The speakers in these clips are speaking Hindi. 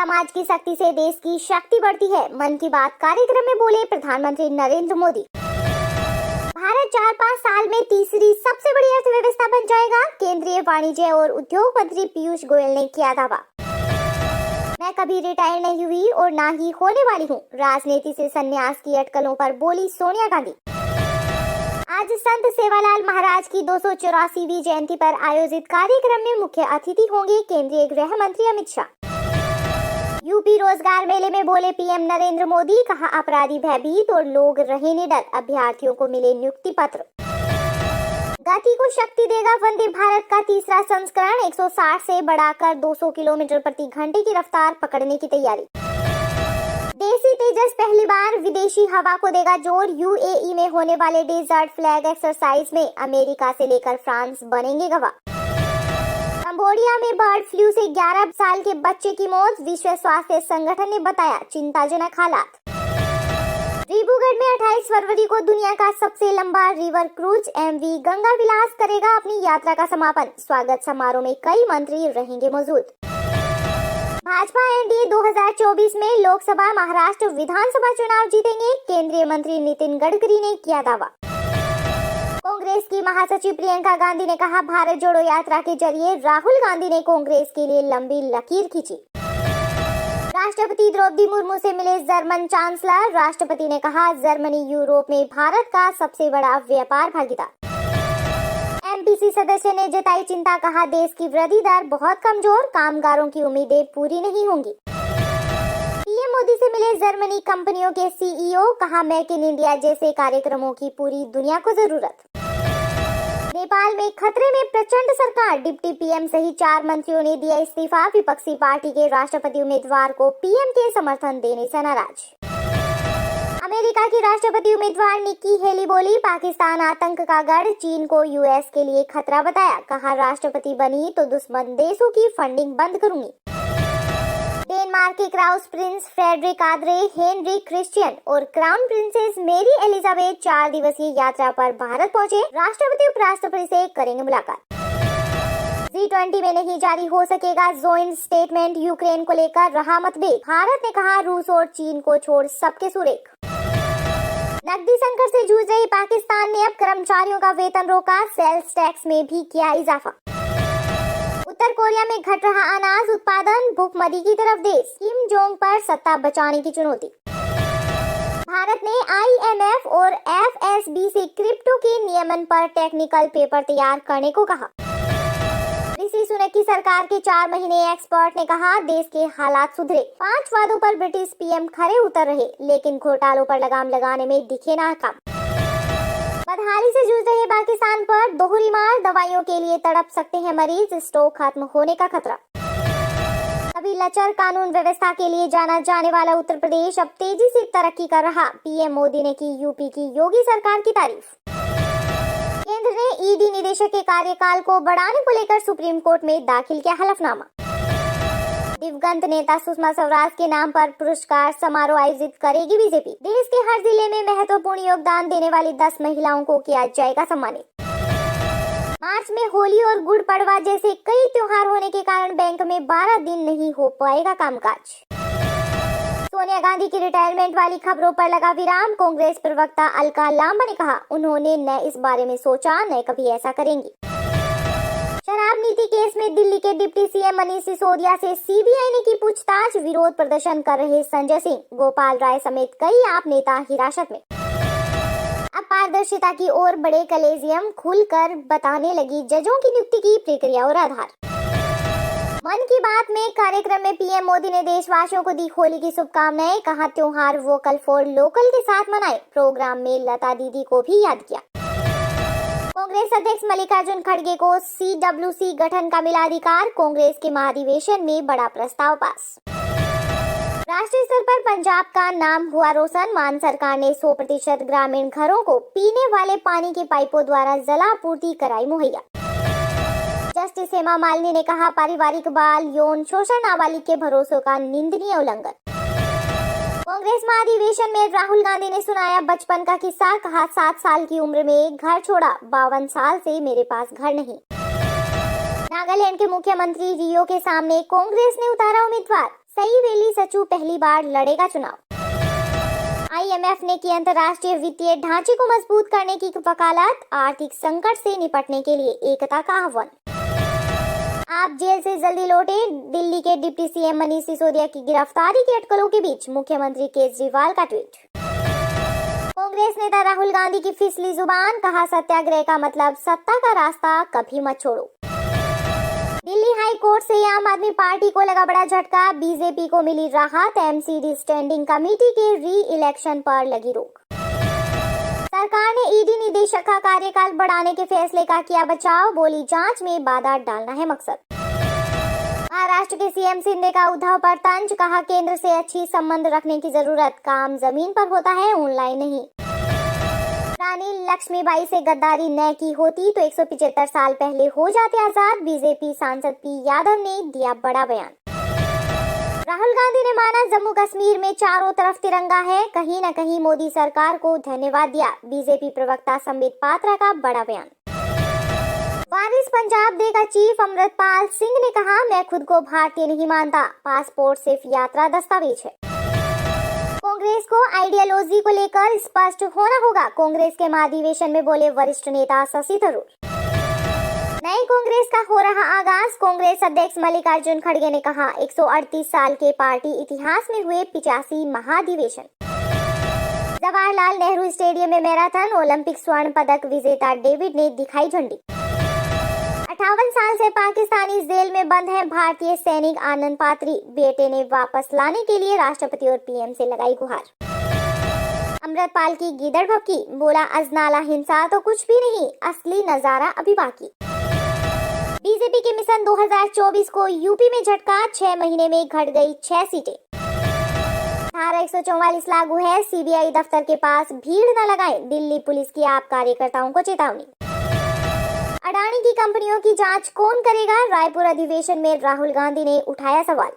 समाज की शक्ति से देश की शक्ति बढ़ती है। मन की बात कार्यक्रम में बोले प्रधानमंत्री नरेंद्र मोदी। भारत 4-5 साल में तीसरी सबसे बड़ी अर्थव्यवस्था बन जाएगा, केंद्रीय वाणिज्य और उद्योग मंत्री पीयूष गोयल ने किया दावा। मैं कभी रिटायर नहीं हुई और ना ही होने वाली हूँ, राजनीति से संन्यास की अटकलों पर बोली सोनिया गांधी। आज संत सेवालाल महाराज की 284वीं जयंती पर आयोजित कार्यक्रम में मुख्य अतिथि होंगे केंद्रीय गृह मंत्री अमित शाह। यूपी रोजगार मेले में बोले पीएम नरेंद्र मोदी, कहा अपराधी भयभीत और लोग रहे निडर, अभ्यर्थियों को मिले नियुक्ति पत्र। गति को शक्ति देगा वंदे भारत का तीसरा संस्करण, 160 से बढ़ाकर 200 किलोमीटर प्रति घंटे की रफ्तार पकड़ने की तैयारी। देसी तेजस पहली बार विदेशी हवा को देगा जोर, यूएई में होने वाले डेजर्ट फ्लैग एक्सरसाइज में अमेरिका से लेकर फ्रांस बनेंगे गवाह। कंबोडिया में बर्ड फ्लू से 11 साल के बच्चे की मौत, विश्व स्वास्थ्य संगठन ने बताया चिंताजनक हालात। डिब्रूगढ़ में 28 फरवरी को दुनिया का सबसे लंबा रिवर क्रूज एमवी गंगा विलास करेगा अपनी यात्रा का समापन, स्वागत समारोह में कई मंत्री रहेंगे मौजूद। भाजपा एनडीए 2024 में लोकसभा, महाराष्ट्र विधानसभा चुनाव जीतेंगे, केंद्रीय मंत्री नितिन गडकरी ने किया दावा। कांग्रेस की महासचिव प्रियंका गांधी ने कहा, भारत जोड़ो यात्रा के जरिए राहुल गांधी ने कांग्रेस के लिए लंबी लकीर खींची। राष्ट्रपति द्रौपदी मुर्मू से मिले जर्मन चांसलर, राष्ट्रपति ने कहा जर्मनी यूरोप में भारत का सबसे बड़ा व्यापार भागीदार। एमपीसी सदस्य ने जताई चिंता, कहा देश की वृद्धि दर बहुत कमजोर, कामगारों की उम्मीदें पूरी नहीं होंगी। पीएम मोदी से मिले जर्मनी कंपनियों के सीईओ, कहा मेक इन इंडिया जैसे कार्यक्रमों की पूरी दुनिया को जरूरत। नेपाल में खतरे में प्रचंड सरकार, डिप्टी पीएम सहित 4 मंत्रियों ने दिया इस्तीफा, विपक्षी पार्टी के राष्ट्रपति उम्मीदवार को पीएम के समर्थन देने से नाराज। अमेरिका की राष्ट्रपति उम्मीदवार निक्की हेली बोली, पाकिस्तान आतंक का गढ़, चीन को यूएस के लिए खतरा बताया, कहा राष्ट्रपति बनी तो दुश्मन देशों की फंडिंग बंद करूंगी। डेनमार्क के crown prince Frederik André, Henrik Christian और क्राउन प्रिंसेस मेरी एलिजाबेथ 4 दिवसीय यात्रा पर भारत पहुंचे, राष्ट्रपति उपराष्ट्रपति से करेंगे मुलाकात। G20 में नहीं जारी हो सकेगा जॉइंट स्टेटमेंट, यूक्रेन को लेकर रहा मतभेद, भारत ने कहा रूस और चीन को छोड़ सबके सुरेख। नकदी संकट से जूझ रही पाकिस्तान ने अब कर्मचारियों का वेतन रोका, सेल्स टैक्स में भी किया इजाफा। उत्तर कोरिया में घट रहा अनाज उत्पादन, भूखमरी की तरफ देश, किम जोंग पर सत्ता बचाने की चुनौती। भारत ने आईएमएफ और एफएसबी से क्रिप्टो के नियमन पर टेक्निकल पेपर तैयार करने को कहा। ऋषि सुनक की सरकार के 4 महीने, एक्सपर्ट ने कहा देश के हालात सुधरे, 5 वादों पर ब्रिटिश पीएम खरे उतर रहे, लेकिन घोटालों पर लगाम लगाने में दिखे नाकाम। बदहाली से जूझ रहे पाकिस्तान पर दोहरी मार, दवाइयों के लिए तड़प सकते हैं मरीज, स्टॉक खत्म होने का खतरा। अभी लचर कानून व्यवस्था के लिए जाना जाने वाला उत्तर प्रदेश अब तेजी से तरक्की कर रहा, पीएम मोदी ने की यूपी की योगी सरकार की तारीफ। केंद्र ने ईडी निदेशक के कार्यकाल को बढ़ाने को लेकर सुप्रीम कोर्ट में दाखिल किया हलफनामा। दिवंगत नेता सुषमा स्वराज के नाम पर पुरस्कार समारोह आयोजित करेगी बीजेपी, देश के हर जिले में महत्वपूर्ण योगदान देने वाली 10 महिलाओं को किया जाएगा सम्मानित। मार्च में होली और गुड़ पड़वा जैसे कई त्योहार होने के कारण बैंक में 12 दिन नहीं हो पाएगा कामकाज। सोनिया गांधी की रिटायरमेंट वाली खबरों पर लगा विराम, कांग्रेस प्रवक्ता अलका लांबा ने कहा उन्होंने न इस बारे में सोचा न कभी ऐसा करेंगी। शराब नीति केस में दिल्ली के डिप्टी सीएम मनीष सिसोदिया से सीबीआई ने की पूछताछ, विरोध प्रदर्शन कर रहे संजय सिंह, गोपाल राय समेत कई आप नेता हिरासत में। अब पारदर्शिता की ओर बड़े कॉलेजियम खुलकर बताने लगी जजों की नियुक्ति की प्रक्रिया और आधार। मन की बात में कार्यक्रम में पीएम मोदी ने देशवासियों को दी होली की शुभकामनाएं, कहा त्योहार वोकल फॉर लोकल के साथ मनाएं, प्रोग्राम में लता दीदी को भी याद किया। कांग्रेस अध्यक्ष मल्लिकार्जुन खड़गे को सीडब्ल्यूसी गठन का मिला अधिकार, कांग्रेस के महाधिवेशन में बड़ा प्रस्ताव पास। राष्ट्रीय स्तर पर पंजाब का नाम हुआ रोशन, मान सरकार ने 100% ग्रामीण घरों को पीने वाले पानी के पाइपों द्वारा जलापूर्ति कराई मुहैया। जस्टिस हेमा मालिनी ने कहा पारिवारिक बाल यौन शोषण नाबालिग के भरोसों का निंदनीय उल्लंघन। कांग्रेस महाधिवेशन में राहुल गांधी ने सुनाया बचपन का किस्सा, कहा 7 साल की उम्र में घर छोड़ा, 52 साल से मेरे पास घर नहीं। नागालैंड के मुख्यमंत्री रियो के सामने कांग्रेस ने उतारा उम्मीदवार, सई वेली सचू पहली बार लड़ेगा चुनाव। IMF ने की अंतर्राष्ट्रीय वित्तीय ढांचे को मजबूत करने की वकालत। आर्थिक संकट से निपटने के लिए एकता का आह्वान। आप जेल से जल्दी लौटे। दिल्ली के डिप्टी CM मनीष सिसोदिया की गिरफ्तारी की अटकलों के बीच मुख्यमंत्री केजरीवाल का ट्वीट। कांग्रेस नेता राहुल गांधी की फिसली जुबान, कहा सत्याग्रह का मतलब सत्ता का रास्ता कभी मत छोड़ो। दिल्ली हाई कोर्ट से आम आदमी पार्टी को लगा बड़ा झटका। बीजेपी को मिली राहत। MCD स्टैंडिंग कमेटी के री इलेक्शन पर लगी रोक। सरकार ने ED निदेशक का कार्यकाल बढ़ाने के फैसले का किया बचाव। बोली जांच में बाधा डालना है मकसद। महाराष्ट्र के CM शिंदे का उद्धव पर तंज, कहा केंद्र से अच्छी संबंध रखने की जरूरत। काम जमीन पर होता है, ऑनलाइन नहीं। रानी लक्ष्मीबाई से गद्दारी न की होती तो 175 साल पहले हो जाते आजाद। बीजेपी सांसद P यादव ने दिया बड़ा बयान। राहुल गांधी ने माना जम्मू कश्मीर में चारों तरफ तिरंगा है। कहीं न कहीं मोदी सरकार को धन्यवाद दिया। बीजेपी प्रवक्ता संबित पात्रा का बड़ा बयान। वारिस पंजाब डे का चीफ अमृतपाल सिंह ने कहा, मैं खुद को भारतीय नहीं मानता, पासपोर्ट सिर्फ यात्रा दस्तावेज है। कांग्रेस को आइडियोलॉजी को लेकर स्पष्ट होना होगा। कांग्रेस के महाधिवेशन में बोले वरिष्ठ नेता शशि थरूर। नई कांग्रेस का हो रहा आगाज। कांग्रेस अध्यक्ष मल्लिकार्जुन खड़गे ने कहा, 138 साल के पार्टी इतिहास में हुए 85 महाधिवेशन। जवाहरलाल नेहरू स्टेडियम में मैराथन। ओलंपिक स्वर्ण पदक विजेता डेविड ने दिखाई झंडी। 58 साल से पाकिस्तानी जेल में बंद है भारतीय सैनिक आनंद पात्री। बेटे ने वापस लाने के लिए राष्ट्रपति और PM से लगाई गुहार। अमृतपाल की गीदड़ भभकी, बोला अजनाला हिंसा तो कुछ भी नहीं, असली नजारा अभी बाकी। बीजेपी के मिशन 2024 को यूपी में झटका। 6 महीने में घट गई 6 सीटें। धारा 144 लागू है। CBI दफ्तर के पास भीड़ न लगाएं। दिल्ली पुलिस की आप कार्यकर्ताओं को चेतावनी। अडानी की कंपनियों की जांच कौन करेगा? रायपुर अधिवेशन में राहुल गांधी ने उठाया सवाल।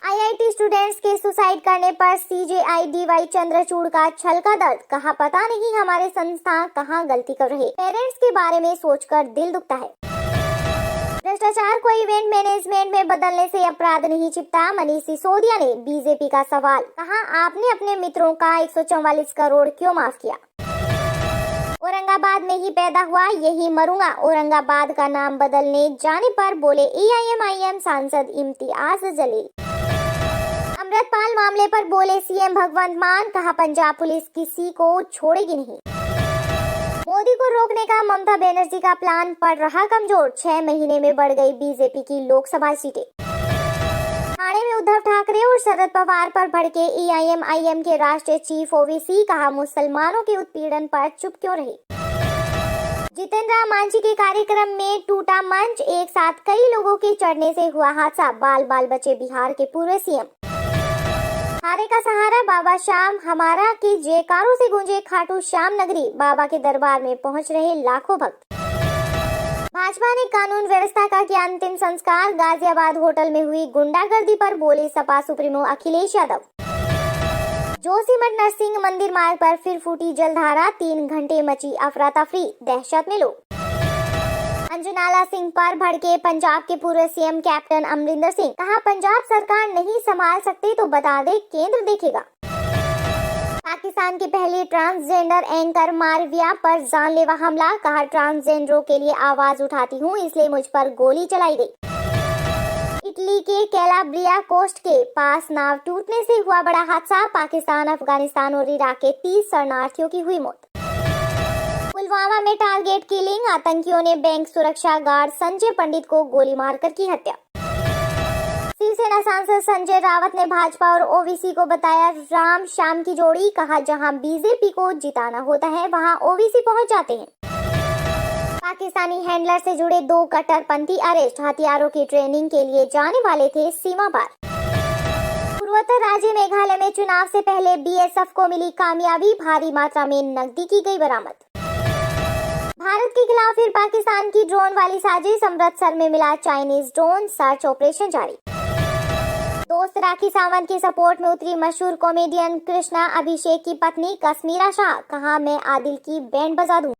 IIT स्टूडेंट्स के सुसाइड करने पर CJI DY चंद्रचूड़ का छल का दर्द, कहा पता नहीं हमारे संस्थान कहां गलती कर रहे। पेरेंट्स के बारे में सोचकर दिल दुखता है। भ्रष्टाचार को इवेंट मैनेजमेंट में बदलने से अपराध नहीं छिपता। मनीष सिसोदिया ने बीजेपी का सवाल, कहा आपने अपने मित्रों का 144 करोड़ क्यों माफ किया? औरंगाबाद में ही पैदा हुआ, यही मरूंगा। औरंगाबाद का नाम बदलने जाने पर बोले AIMIM सांसद इम्तियाज जलील। अमृतपाल मामले पर बोले CM भगवंत मान, कहा पंजाब पुलिस किसी को छोड़ेगी नहीं। मोदी को रोकने का ममता बनर्जी का प्लान पड़ रहा कमजोर। 6 महीने में बढ़ गई बीजेपी की लोकसभा सीटें। ठाणे में उद्धव ठाकरे और शरद पवार पर भड़के AIMIM के राष्ट्रीय चीफ OVC, कहा मुसलमानों के उत्पीड़न पर चुप क्यों रहे। जितेंद्र राम मांझी के कार्यक्रम में टूटा मंच। एक साथ कई लोगों के चढ़ने से हुआ हादसा। बाल बाल बचे बिहार के पूर्व CM। हारे का सहारा बाबा श्याम हमारा के जयकारों से गूंजे खाटू श्याम नगरी। बाबा के दरबार में पहुंच रहे लाखों भक्त। भाजपा ने कानून व्यवस्था का किया अंतिम संस्कार। गाजियाबाद होटल में हुई गुंडागर्दी पर बोले सपा सुप्रीमो अखिलेश यादव। जोशीमठ नरसिंह मंदिर मार्ग पर फिर फूटी जलधारा। 3 घंटे मची अफरा तफरी, दहशत में लोग। अंजनाला सिंह पर भड़के पंजाब के पूर्व CM कैप्टन अमरिंदर सिंह, कहा पंजाब सरकार नहीं संभाल सकते तो बता दे केंद्र देखेगा। पाकिस्तान की पहली ट्रांसजेंडर एंकर मारविया पर जानलेवा हमला, कहा ट्रांसजेंडरों के लिए आवाज उठाती हूँ इसलिए मुझ पर गोली चलाई गई। इटली के कैलाब्रिया कोस्ट के पास नाव टूटने से हुआ बड़ा हादसा। पाकिस्तान, अफगानिस्तान और इराक के 30 शरणार्थियों की हुई मौत। पुलवामा में टारगेट किलिंग, आतंकियों ने बैंक सुरक्षा गार्ड संजय पंडित को गोली मारकर की हत्या। शिवसेना सांसद संजय रावत ने भाजपा और OVC को बताया राम श्याम की जोड़ी, कहा जहां बीजेपी को जिताना होता है वहां OVC पहुंच जाते हैं। पाकिस्तानी हैंडलर से जुड़े 2 कट्टरपंथी अरेस्ट, हथियारों की ट्रेनिंग के लिए जाने वाले थे सीमा पार। पूर्वोत्तर राज्य मेघालय में चुनाव से पहले BSF को मिली कामयाबी, भारी मात्रा में नकदी की गई बरामद। भारत के खिलाफ फिर पाकिस्तान की ड्रोन वाली साजिश, अमृतसर में मिला चाइनीज ड्रोन, सर्च ऑपरेशन जारी। दोस्त राखी सावंत की सपोर्ट में उतरी मशहूर कॉमेडियन कृष्णा अभिषेक की पत्नी कश्मीरा शाह, कहा मैं आदिल की बैंड बजा दूं।